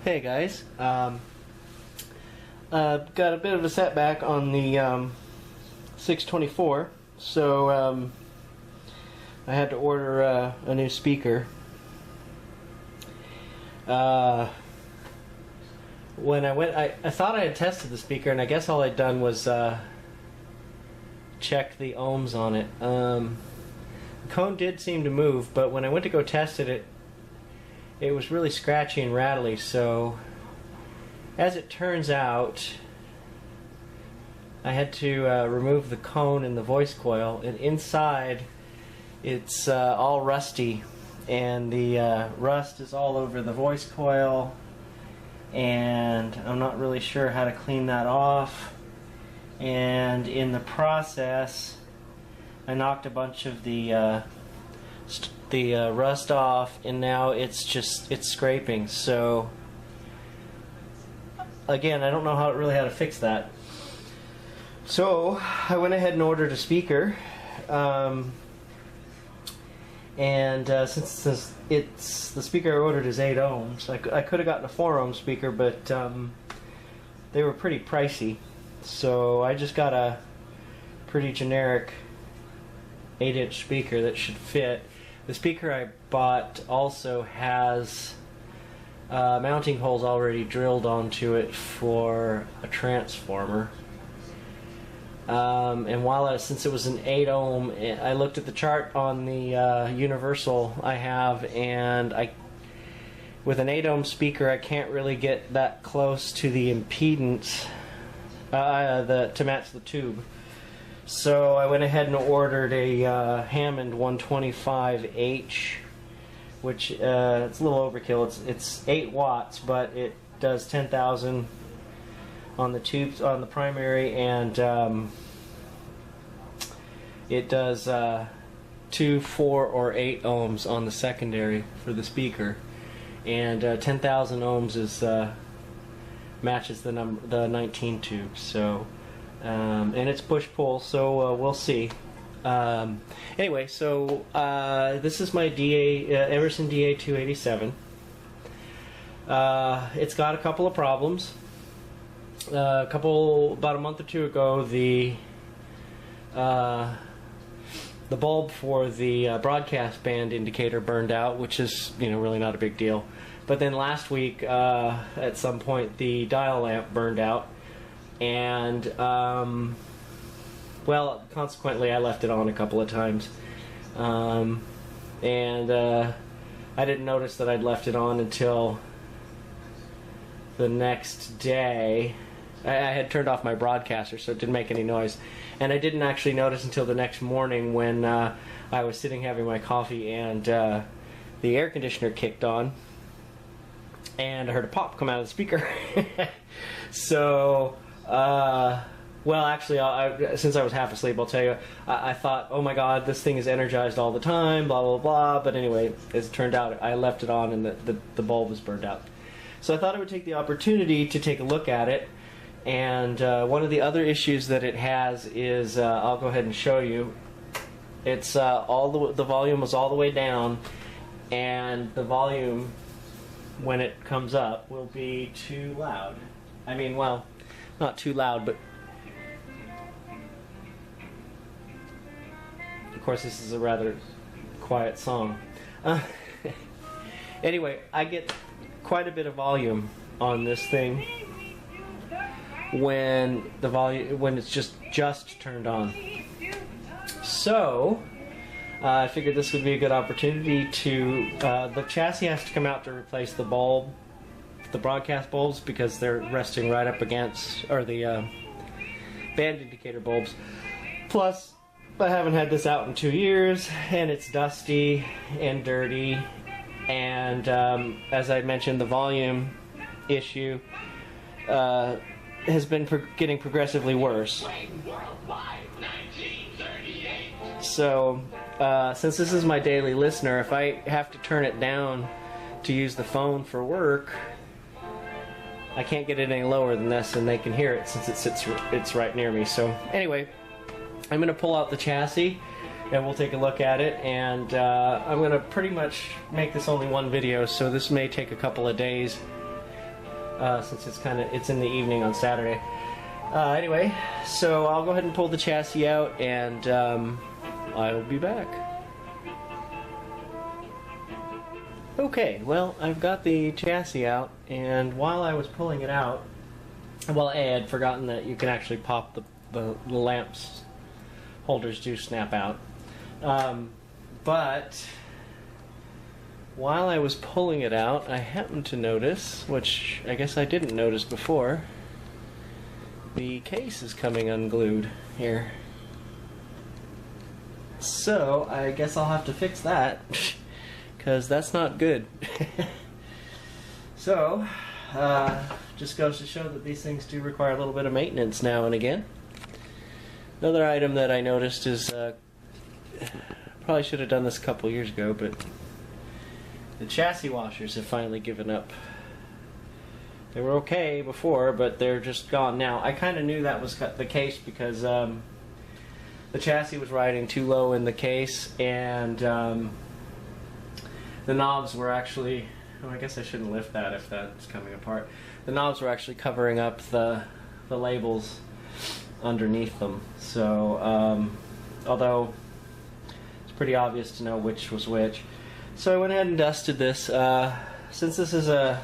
Hey guys, got a bit of a setback on the 624, so I had to order a new speaker. When I went, I thought I had tested the speaker, and I guess all I'd done was check the ohms on it. The cone did seem to move, but when I went to go test it, it was really scratchy and rattly, so as it turns out, I had to remove the cone and the voice coil, and inside it's all rusty, and the rust is all over the voice coil, and I'm not really sure how to clean that off, and in the process I knocked a bunch of the rust off, and now it's scraping. So again, I don't know how to fix that. So I went ahead and ordered a speaker, and since the speaker I ordered is 8 ohms, I could have gotten a 4 ohm speaker, but they were pretty pricey, so I just got a pretty generic 8-inch speaker that should fit. The speaker I bought also has mounting holes already drilled onto it for a transformer. And since it was an 8 ohm, I looked at the chart on the universal I have, and with an 8 ohm speaker I can't really get that close to the impedance to match the tube. So I went ahead and ordered a Hammond 125H, which it's a little overkill. It's 8 watts, but it does 10,000 on the tubes on the primary, and it does 2, 4, or 8 ohms on the secondary for the speaker, and 10,000 ohms is matches the 19 tube. So. And it's push-pull, so we'll see. Anyway, so this is my Emerson DA287. It's got a couple of problems. About a month or two ago, the bulb for the broadcast band indicator burned out, which is really not a big deal. But then last week, at some point, the dial lamp burned out. And well, consequently I left it on a couple of times, and I didn't notice that I'd left it on until the next day. I had turned off my broadcaster, so it didn't make any noise, and I didn't actually notice until the next morning when I was sitting having my coffee, and the air conditioner kicked on, and I heard a pop come out of the speaker. So well, actually, since I was half asleep, I'll tell you, I thought, oh my god, this thing is energized all the time, blah, blah, blah. But anyway, as it turned out, I left it on and the bulb was burned out. So I thought I would take the opportunity to take a look at it. And one of the other issues that it has is, I'll go ahead and show you, it's the volume was all the way down, and the volume, when it comes up, will be too loud. I mean, well, not too loud, but of course this is a rather quiet song. Anyway, I get quite a bit of volume on this thing when it's just turned on. So I figured this would be a good opportunity to the chassis has to come out to replace the bulb, the broadcast bulbs, because they're resting right up against, or the band indicator bulbs. Plus, I haven't had this out in 2 years, and it's dusty and dirty, and as I mentioned, the volume issue has been getting progressively worse. So since this is my daily listener, if I have to turn it down to use the phone for work, I can't get it any lower than this, and they can hear it since it's right near me. So anyway, I'm going to pull out the chassis and we'll take a look at it, and I'm going to pretty much make this only one video, so this may take a couple of days since it's in the evening on Saturday. Anyway, so I'll go ahead and pull the chassis out, and I'll be back. Okay, well, I've got the chassis out, and while I was pulling it out, well, I had forgotten that you can actually pop the lamps holders do snap out. But while I was pulling it out, I happened to notice, which I guess I didn't notice before, the case is coming unglued here. So I guess I'll have to fix that. Because that's not good. So, just goes to show that these things do require a little bit of maintenance now and again. Another item that I noticed is, probably should have done this a couple years ago, but the chassis washers have finally given up. They were okay before, but they're just gone now. I kind of knew that was the case because the chassis was riding too low in the case, and the knobs were actually, oh, I guess I shouldn't lift that if that's coming apart. The knobs were actually covering up the labels underneath them. So, although it's pretty obvious to know which was which. So I went ahead and dusted this. Since this is not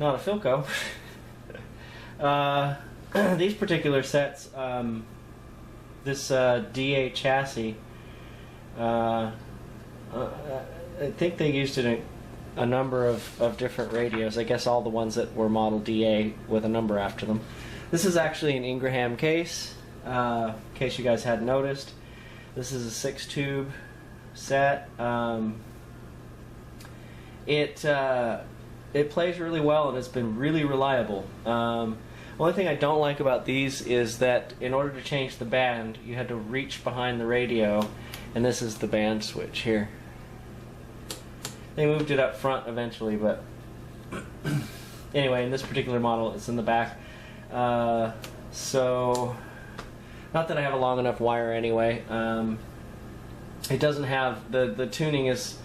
a Philco, these particular sets, this DA chassis, I think they used it in a number of different radios. I guess all the ones that were model DA with a number after them. This is actually an Ingraham case, in case you guys hadn't noticed. This is a 6-tube set. It plays really well and it's been really reliable. Only thing I don't like about these is that in order to change the band, you had to reach behind the radio, and this is the band switch here. They moved it up front eventually, but anyway, in this particular model, it's in the back. So, not that I have a long enough wire anyway. It doesn't have, the tuning is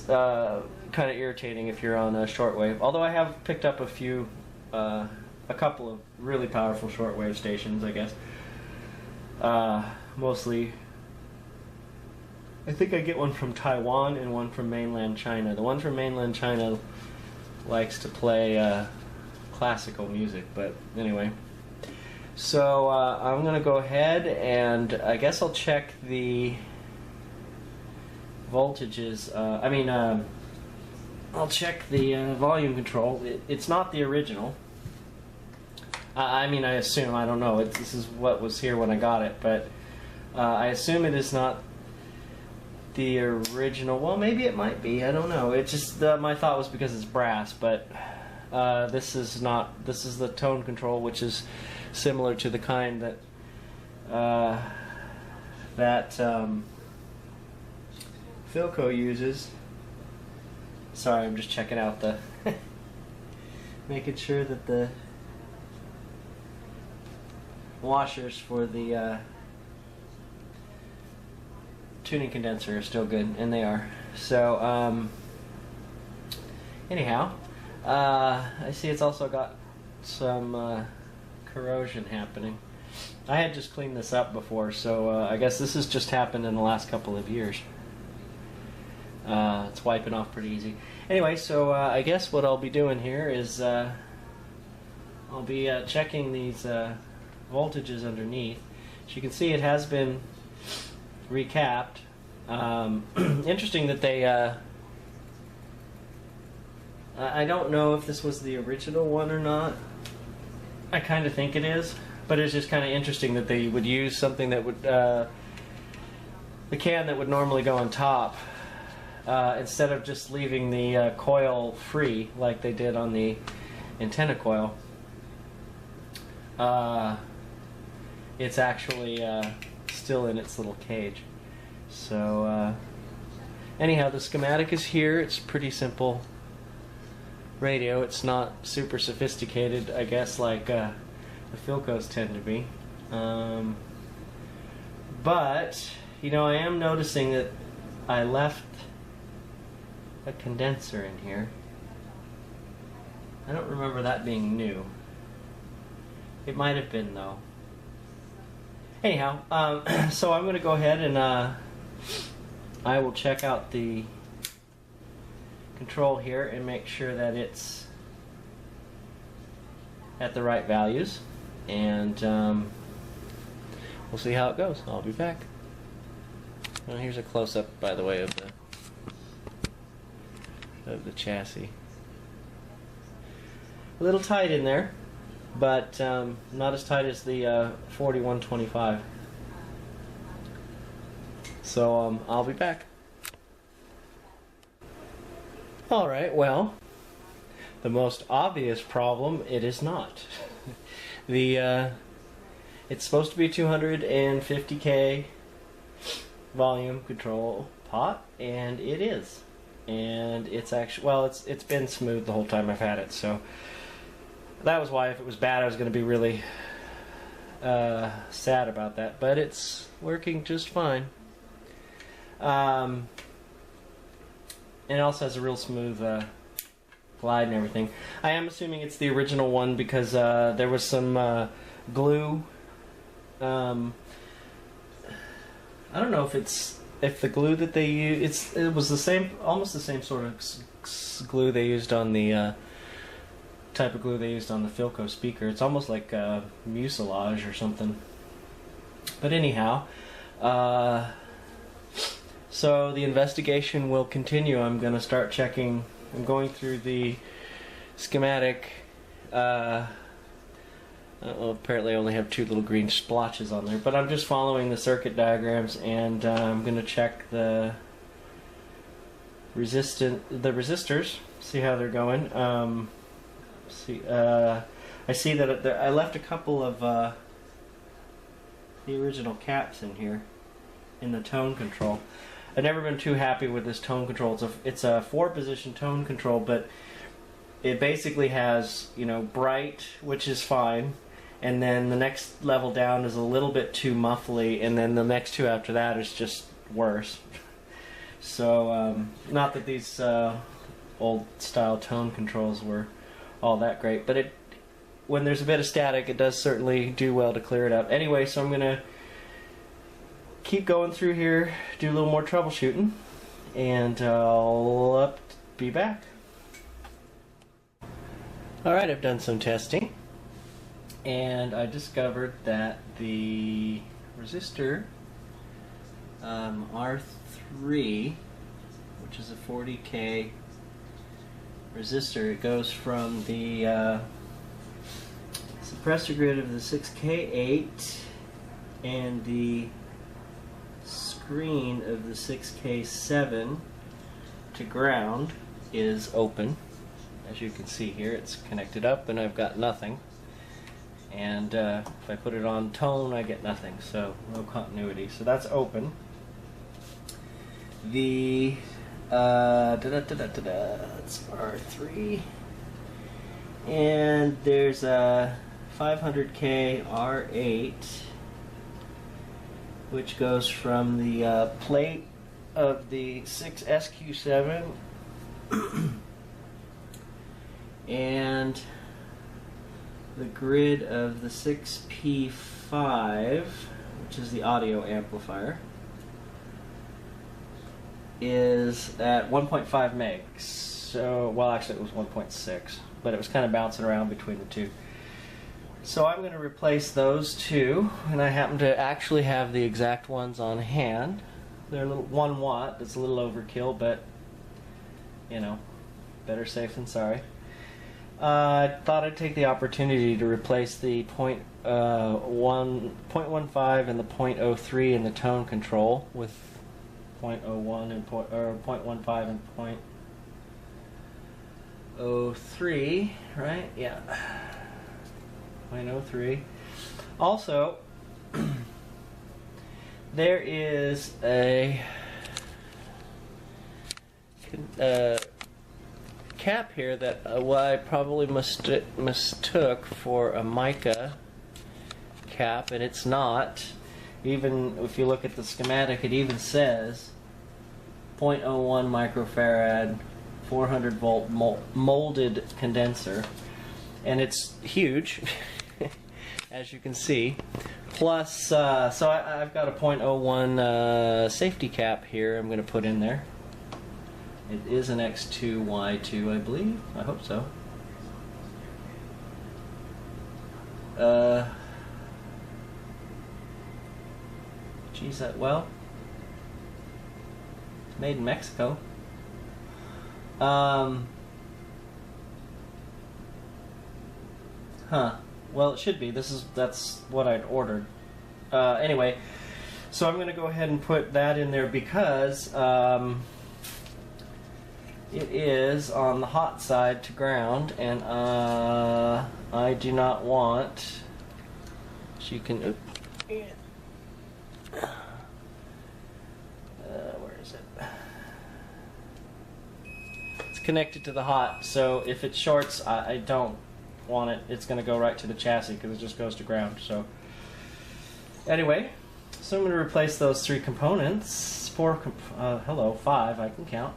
kind of irritating if you're on a shortwave. Although I have picked up a couple of really powerful shortwave stations, I guess. Mostly, I think I get one from Taiwan and one from mainland China. The one from mainland China likes to play classical music, but anyway. So I'm going to go ahead and I guess I'll check the voltages. I'll check the volume control. It's not the original. I assume. I don't know. This is what was here when I got it, but I assume it is not the original. Well, maybe it might be. I don't know. It's just my thought was because it's brass, but this is not. This is the tone control, which is similar to the kind that Philco uses. Sorry, I'm just checking out the making sure that the washers for the tuning condenser are still good, and they are. So anyhow, I see it's also got some corrosion happening. I had just cleaned this up before, so I guess this has just happened in the last couple of years. It's wiping off pretty easy. Anyway, so I guess what I'll be doing here is I'll be checking these voltages underneath. As you can see, it has been recapped. Interesting that they I don't know if this was the original one or not. I kind of think it is, but it's just kind of interesting that they would use something that would the can that would normally go on top instead of just leaving the coil free like they did on the antenna coil. It's actually still in its little cage. So anyhow, the schematic is here. It's pretty simple radio. It's not super sophisticated, I guess, like the Philcos tend to be. But you know, I am noticing that I left a condenser in here. I don't remember that being new. It might have been though. Anyhow, so I'm going to go ahead and I will check out the control here and make sure that it's at the right values, and we'll see how it goes. I'll be back. Well, here's a close-up, by the way, of the chassis. A little tight in there, but not as tight as the 4125. So I'll be back. Alright, well, the most obvious problem, it is not. It's supposed to be 250K volume control pot, and it is. And it's actually, well, it's been smooth the whole time I've had it, so that was why if it was bad I was going to be really sad about that, but it's working just fine. And it also has a real smooth glide and everything. I am assuming it's the original one because there was some glue. I don't know if the glue that they use, it was the same, almost the same sort of glue they used on the type of glue they used on the Philco speaker. It's almost like mucilage or something. But anyhow, so the investigation will continue. I'm going to start checking. I'm going through the schematic. Well, apparently I only have two little green splotches on there, but I'm just following the circuit diagrams, and I'm going to check the resistors, see how they're going. I see that I left a couple of the original caps in here in the tone control. I've never been too happy with this tone control. It's a 4-position tone control, but it basically has, you know, bright, which is fine, and then the next level down is a little bit too muffly, and then the next two after that is just worse. So, not that these old style tone controls were all that great, but when there's a bit of static, it does certainly do well to clear it up. Anyway, so I'm going to keep going through here, do a little more troubleshooting, and I'll be back. Alright, I've done some testing, and I discovered that the resistor R3, which is a 40K resistor, it goes from the suppressor grid of the 6K8 and the screen of the 6K7 to ground is open. As you can see here, it's connected up and I've got nothing. And if I put it on tone, I get nothing, so no continuity. So that's open. The that's R3, and there's a 500K R8, which goes from the plate of the 6SQ7 and the grid of the 6P5, which is the audio amplifier, is at 1.5 megs. So, well, actually it was 1.6, but it was kind of bouncing around between the two. So I'm going to replace those two, and I happen to actually have the exact ones on hand. They're a little 1 watt. That's a little overkill, but you know, better safe than sorry. I thought I'd take the opportunity to replace the 0.15 and the 0.03 in the tone control with 0.01 and 0.15 and 0.03, right? Yeah, 0.03. Also, there is a cap here that I probably mistook for a mica cap, and it's not. Even if you look at the schematic, it even says 0.01 microfarad 400 volt molded condenser, and it's huge, as you can see. Plus, so I've got a .01 safety cap here I'm going to put in there. It is an X2Y2, I believe. I hope so. Geez, well, it's made in Mexico. Huh. Well, it should be. That's what I'd ordered. Anyway, so I'm going to go ahead and put that in there because it is on the hot side to ground, and I do not want. So you can. Where is it? It's connected to the hot, so if it shorts, I don't want it. It's going to go right to the chassis because it just goes to ground. So anyway, so I'm going to replace those three components. Five. I can count.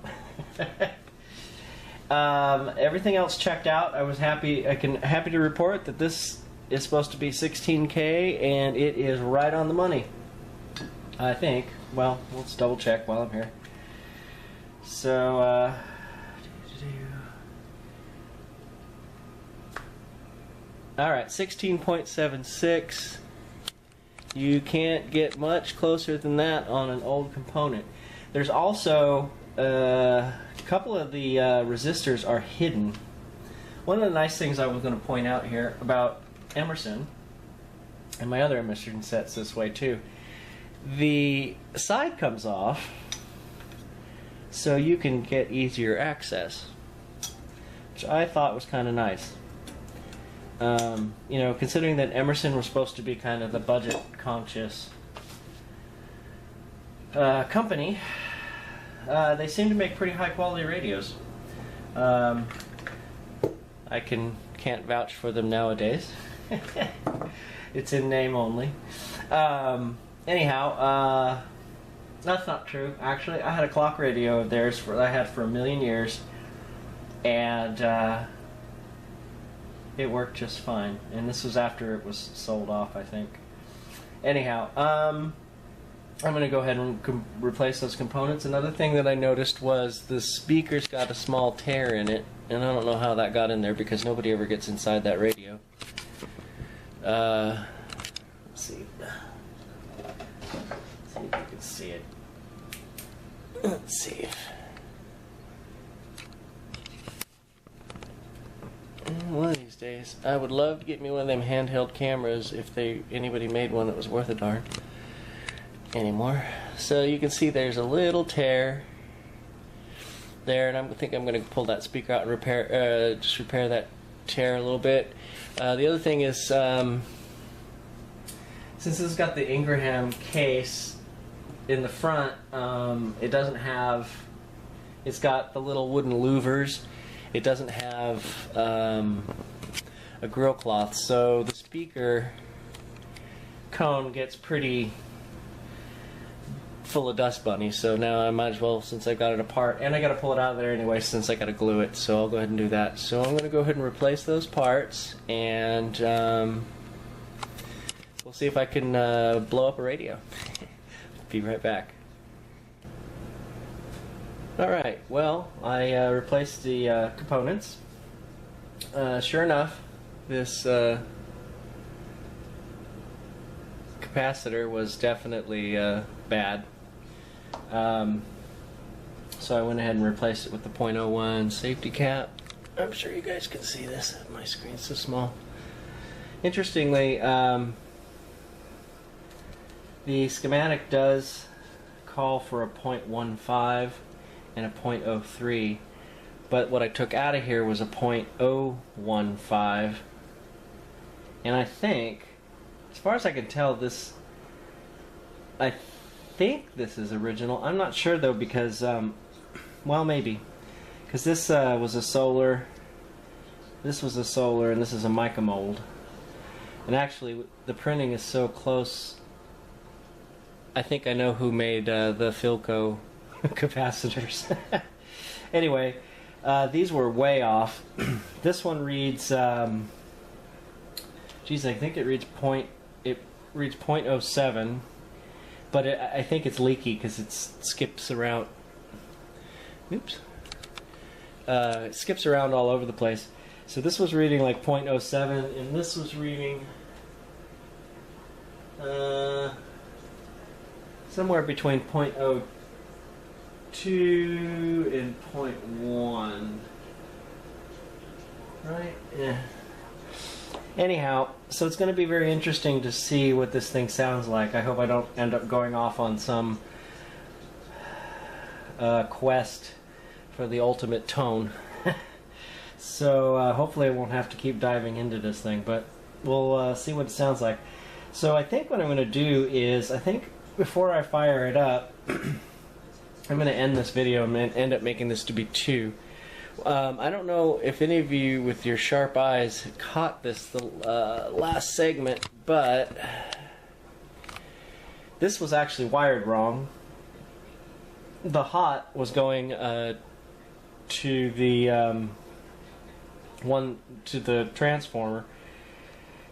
Everything else checked out. I was happy. Happy to report that this is supposed to be 16K, and it is right on the money, I think. Well, let's double check while I'm here. So, alright, 16.76. You can't get much closer than that on an old component. There's also a couple of the resistors are hidden. One of the nice things I was going to point out here about Emerson, and my other Emerson sets this way too, the side comes off so you can get easier access, which I thought was kind of nice. You know, considering that Emerson was supposed to be kind of the budget conscious company, they seem to make pretty high quality radios. I can't vouch for them nowadays. It's in name only. Anyhow, that's not true. Actually, I had a clock radio of theirs that I had for a million years, and it worked just fine. And this was after it was sold off, I think. Anyhow, I'm going to go ahead and replace those components. Another thing that I noticed was the speaker's got a small tear in it, and I don't know how that got in there because nobody ever gets inside that radio. Let's see. See if you can see it. Let's see. One of these days, I would love to get me one of them handheld cameras if anybody made one that was worth a darn anymore. So you can see there's a little tear there, and I think I'm going to pull that speaker out and repair that tear a little bit. The other thing is, since it's got the Ingraham case in the front, it doesn't have. It's got the little wooden louvers. It doesn't have a grill cloth, so the speaker cone gets pretty full of dust bunnies. So now I might as well, since I've got it apart, and I got to pull it out of there anyway since I got to glue it, so I'll go ahead and do that. So I'm going to go ahead and replace those parts, and we'll see if I can blow up a radio. Be right back. Alright, well, I replaced the components. Sure enough, this capacitor was definitely bad. So I went ahead and replaced it with the .01 safety cap. I'm sure you guys can see this. My screen's so small. Interestingly, the schematic does call for a .15 and a .03, but what I took out of here was a .015, and I think, as far as I can tell, I think this is original. I'm not sure though, because well, maybe, because this was a solar, this was a solar, and this is a mica mold, and actually the printing is so close. I think I know who made the Philco capacitors. Anyway, These were way off. This one reads, geez, I think it reads .07, but I think it's leaky because it skips around. Oops. It skips around all over the place. So this was reading like .07, and this was reading somewhere between .02 and .1. Right? Yeah. Anyhow, so it's going to be very interesting to see what this thing sounds like. I hope I don't end up going off on some quest for the ultimate tone. So hopefully I won't have to keep diving into this thing, but we'll see what it sounds like. So I think what I'm going to do is, I think before I fire it up, I'm going to end this video and end up making this to be 2. I don't know if any of you with your sharp eyes caught this the last segment, but this was actually wired wrong. The hot was going to the to the transformer,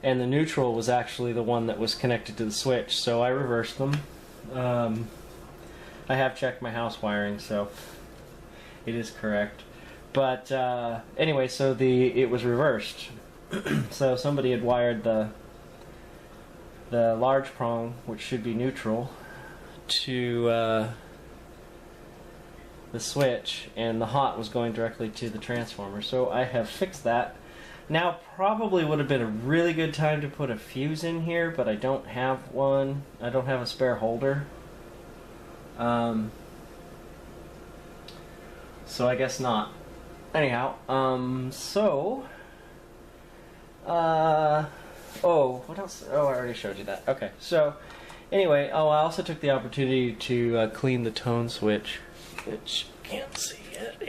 and the neutral was actually the one that was connected to the switch. So I reversed them. I have checked my house wiring, so it is correct. But anyway, so it was reversed. So somebody had wired the large prong, which should be neutral, to the switch, and the hot was going directly to the transformer. So I have fixed that. Now probably would have been a really good time to put a fuse in here, but I don't have one. I don't have a spare holder. So I guess not. Anyhow, oh, what else? Oh, I already showed you that. Okay, so anyway, I also took the opportunity to clean the tone switch, which you can't see yet.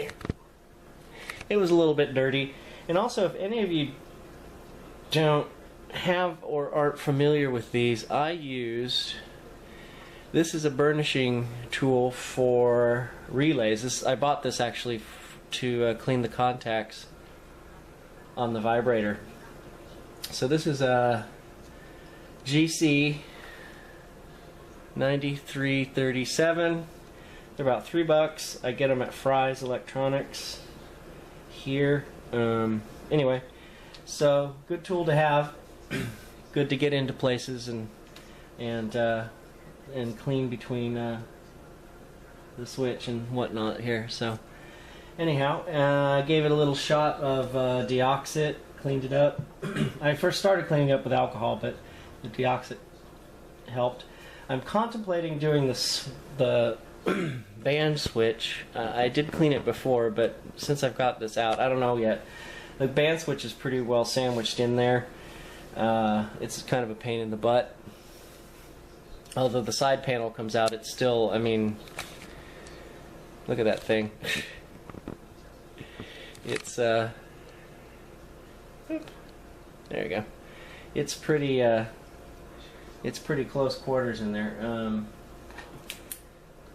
It was a little bit dirty. And also, if any of you don't have or aren't familiar with these, this is a burnishing tool for relays. I bought this actually to clean the contacts on the vibrator. So this is a GC 9337. They're about $3. I get them at Fry's Electronics here. Anyway, so good tool to have. Good to get into places and clean between the switch and whatnot here. So anyhow, I gave it a little shot of deoxit, cleaned it up. I first started cleaning up with alcohol, but the deoxit helped. I'm contemplating doing the band switch. I did clean it before, but since I've got this out, I don't know yet. The band switch is pretty well sandwiched in there. It's kind of a pain in the butt. Although the side panel comes out, it's still, I mean, look at that thing. It's, there you go. It's pretty close quarters in there.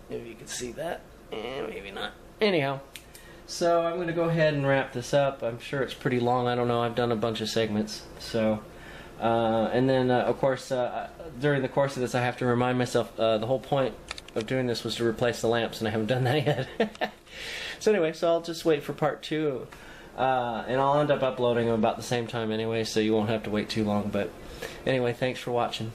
Maybe you can see that, and maybe not. Anyhow, so I'm going to go ahead and wrap this up. I'm sure it's pretty long. I don't know. I've done a bunch of segments. So, and then, of course, during the course of this, I have to remind myself the whole point of doing this was to replace the lamps, and I haven't done that yet. So anyway, so I'll just wait for part 2. And I'll end up uploading them about the same time anyway, so you won't have to wait too long. But anyway, thanks for watching.